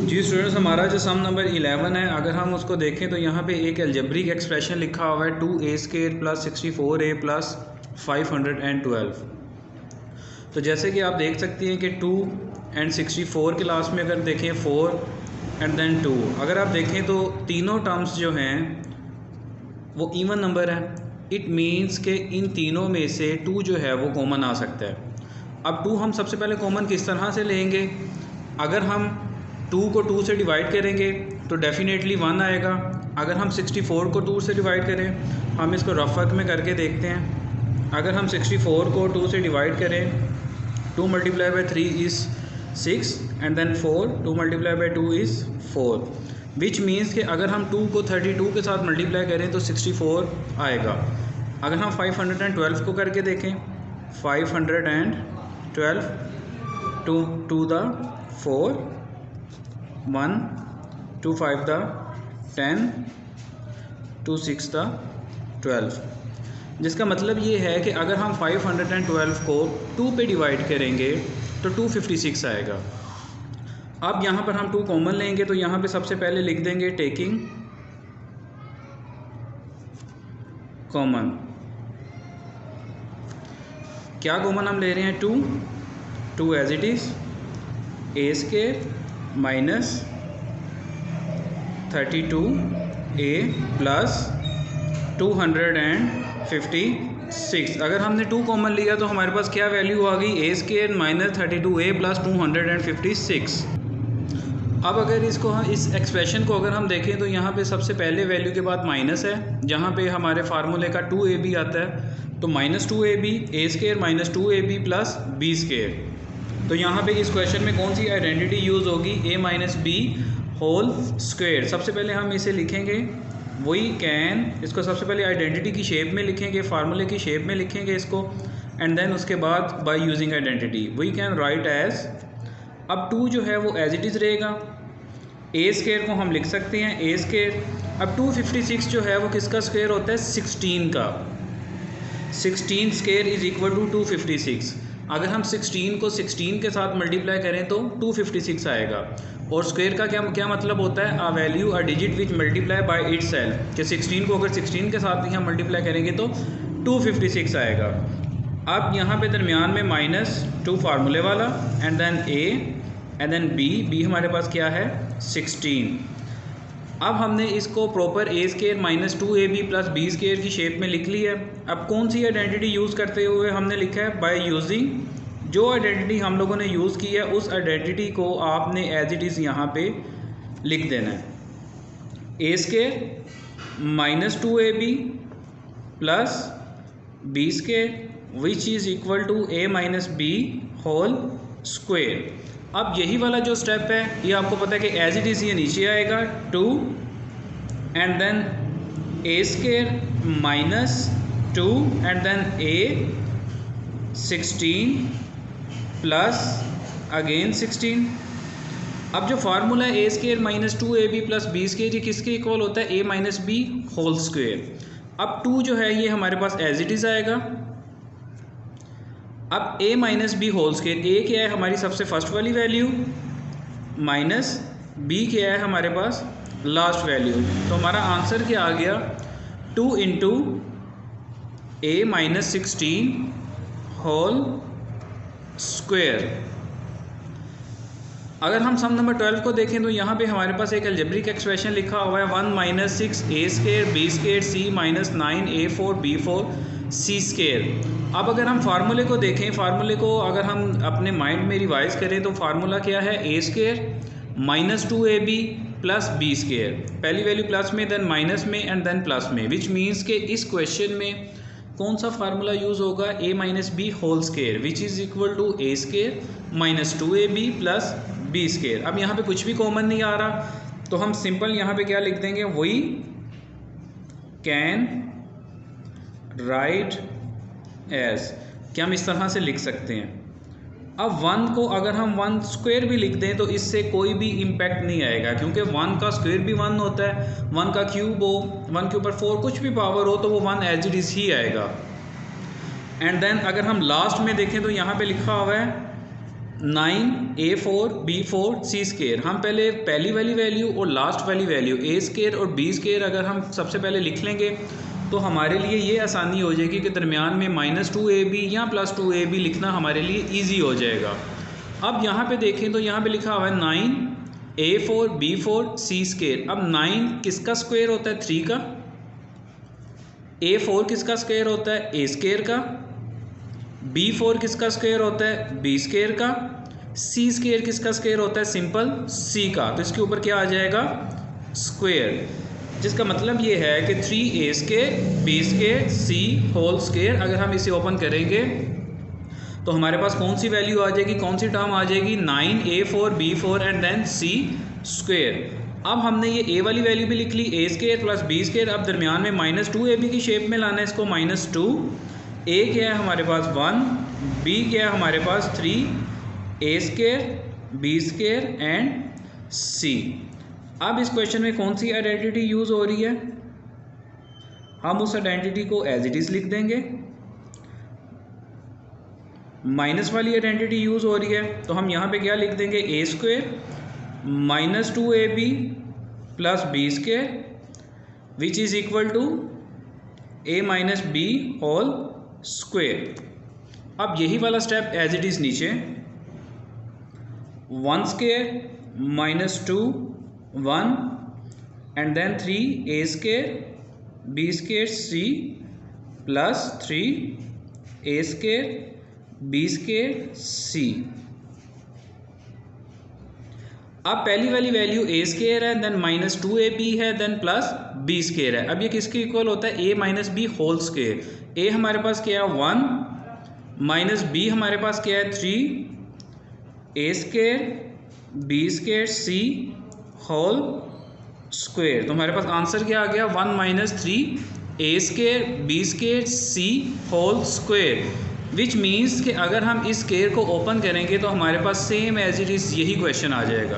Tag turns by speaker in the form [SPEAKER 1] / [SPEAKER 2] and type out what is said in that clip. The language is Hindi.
[SPEAKER 1] जी स्टूडेंट्स, हमारा जो सम नंबर 11 है, अगर हम उसको देखें तो यहाँ पे एक अलजेब्रिक एक्सप्रेशन लिखा हुआ है 2a² + 64a + 512। तो जैसे कि आप देख सकती हैं कि 2 एंड 64 के लास्ट में अगर देखें 4 एंड देन 2, अगर आप देखें तो तीनों टर्म्स जो हैं वो इवन नंबर है। इट मीन्स कि इन तीनों में से 2 जो है वो कॉमन आ सकता है। अब 2 हम सबसे पहले कॉमन किस तरह से लेंगे? अगर हम 2 को 2 से डिवाइड करेंगे तो डेफिनेटली 1 आएगा। अगर हम 64 को 2 से डिवाइड करें, हम इसको रफ वर्क में करके देखते हैं। अगर हम 64 को 2 से डिवाइड करें, 2 × 3 is 6 and then 4, 2 × 2 is 4, which means कि अगर हम 2 को 32 के साथ मल्टीप्लाई करें तो 64 आएगा। अगर हम 512 को करके देखें, 512 2 द 4, 1 2 5 द 10, 2 6 द 12, जिसका मतलब ये है कि अगर हम 512 को 2 पे डिवाइड करेंगे तो 256 आएगा। अब यहाँ पर हम 2 कॉमन लेंगे तो यहाँ पे सबसे पहले लिख देंगे टेकिंग कॉमन। क्या कॉमन हम ले रहे हैं? 2 as it is, a² minus 32a plus 256। अगर हमने 2 कॉमन लिया तो हमारे पास क्या वैल्यू आ गई? a² minus 32a plus 256। अब अगर इसको इस एक्सप्रेशन को अगर हम देखें तो यहाँ पे सबसे पहले वैल्यू के बाद माइनस है, जहाँ पे हमारे फार्मूले का 2ab आता है, तो -2ab, a² minus 2ab plus b²। तो यहाँ पे इस क्वेश्चन में कौन सी आइडेंटिटी यूज़ होगी? a minus b whole square. सबसे पहले हम इसे लिखेंगे वही कैन, इसको सबसे पहले आइडेंटिटी की शेप में लिखेंगे, फार्मूले की शेप में लिखेंगे इसको, एंड देन उसके बाद by using identity we can write as. अब 2 जो है वो एज इट इज़ रहेगा, a² को हम लिख सकते हैं a²। अब 256 जो है वो किसका स्क्वायर होता है? 16 का। 16² इज़ इक्वल टू 256। अगर हम 16 को 16 के साथ मल्टीप्लाई करें तो 256 आएगा। और स्क्वायर का क्या मतलब होता है? A value a digit which multiply by itself, कि 16 को अगर 16 के साथ भी हम मल्टीप्लाई करेंगे तो 256 आएगा। अब यहाँ पे दरमियान में -2 फार्मूले वाला, and then a and then b हमारे पास क्या है? 16। अब हमने इसको proper a² minus 2ab plus b² की शेप में लिख ली है। अब कौन सी आइडेंटिटी यूज़ करते हुए हमने लिखा है? बाय यूजिंग, जो आइडेंटिटी हम लोगों ने यूज़ की है उस आइडेंटिटी को आपने एज इट इज़ यहाँ पे लिख देना है। a² minus 2ab plus b² which is equal to a minus b whole square. अब यही वाला जो स्टेप है ये आपको पता है कि एज इट इज़ ये नीचे आएगा 2 and then a² minus 2 and then a 16 plus again 16। अब जो फार्मूला है a² minus 2ab plus b² ये किसके इक्वल होता है? a minus b whole square. अब 2 जो है ये हमारे पास एज इट इज़ आएगा। अब a minus B whole square, a क्या है? हमारी सबसे फर्स्ट वाली वैल्यू, माइनस b क्या है? हमारे पास लास्ट वैल्यू। तो हमारा आंसर क्या आ गया? 2 into a minus 16 whole square. अगर हम सम नंबर 12 को देखें तो यहाँ पे हमारे पास एक अलजेब्रिक एक्सप्रेशन लिखा हुआ है 1 minus 6a² b² c minus 9a4 b4 c²। अब अगर हम फार्मूले को देखें, फार्मूले को अगर हम अपने माइंड में रिवाइज करें तो फार्मूला क्या है? a² minus 2ab plus b²। पहली वैल्यू प्लस में, देन माइनस में, एंड देन प्लस में, विच मीन्स के इस क्वेश्चन में कौन सा फार्मूला यूज़ होगा? a minus B whole square which is equal to a² minus 2ab plus b²। अब यहाँ पे कुछ भी कॉमन नहीं आ रहा तो हम सिंपल यहाँ पे क्या लिख देंगे? वही कैन राइट एज। क्या हम इस तरह से लिख सकते हैं? अब 1 को अगर हम 1 स्क्वायर भी लिख दें तो इससे कोई भी इम्पैक्ट नहीं आएगा, क्योंकि 1 का स्क्वायर भी 1 होता है, 1 का क्यूब हो, 1 के ऊपर 4 कुछ भी पावर हो तो वो 1 एज इट इज़ ही आएगा। एंड देन अगर हम लास्ट में देखें तो यहाँ पे लिखा हुआ है 9a4 b4 c स्केयर। हम पहले पहली वाली वैल्यू और लास्ट वाली वैल्यू a स्केयर और b स्केयर अगर हम सबसे पहले लिख लेंगे तो हमारे लिए ये आसानी हो जाएगी कि दरमियान में -2ab या +2ab लिखना हमारे लिए ईजी हो जाएगा। अब यहाँ पे देखें तो यहाँ पे लिखा हुआ है 9a4 b4 c स्केयर। अब 9 किसका स्क्वायर होता है? 3 का। a4 किसका स्क्वायर होता है? a स्क्वायर का। b4 किसका स्क्वायर होता है? b स्क्वायर का। c स्क्वायर किसका स्क्वायर होता है? सिंपल c का। तो इसके ऊपर क्या आ जाएगा? स्क्वायर, जिसका मतलब ये है कि 3a square b square c whole square. अगर हम इसे ओपन करेंगे तो हमारे पास कौन सी वैल्यू आ जाएगी, कौन सी टर्म आ जाएगी? 9a4 b4 and then c square. अब हमने ये a वाली वैल्यू भी लिख ली, a square plus b square. अब दरमियान में -2ab की शेप में लाना है इसको, -2। a क्या है हमारे पास? 1, b क्या है हमारे पास? 3, a square b square and c। अब इस क्वेश्चन में कौन सी आइडेंटिटी यूज़ हो रही है? हम उस आइडेंटिटी को एज इट इज़ लिख देंगे। माइनस वाली आइडेंटिटी यूज़ हो रही है तो हम यहाँ पे क्या लिख देंगे? a square -2ab plus b square which is equal to a minus b whole square. अब यही वाला स्टेप एज इट इज़ नीचे, 1 square -2 1 and then 3a square b square c plus 3a square b square c। अब पहली वाली वैल्यू a स्क्वायर है, देन -2ab है, देन प्लस b स्क्वायर है। अब ये किसके इक्वल होता है? a minus b whole square. a हमारे पास क्या है? 1 माइनस b हमारे पास क्या है? 3 a square b square c whole square. तो हमारे पास आंसर क्या आ गया? 1 minus 3 a square b square c whole square. Which means कि अगर हम इस स्क्वायर को ओपन करेंगे तो हमारे पास सेम एज इट इज़ यही क्वेश्चन आ जाएगा।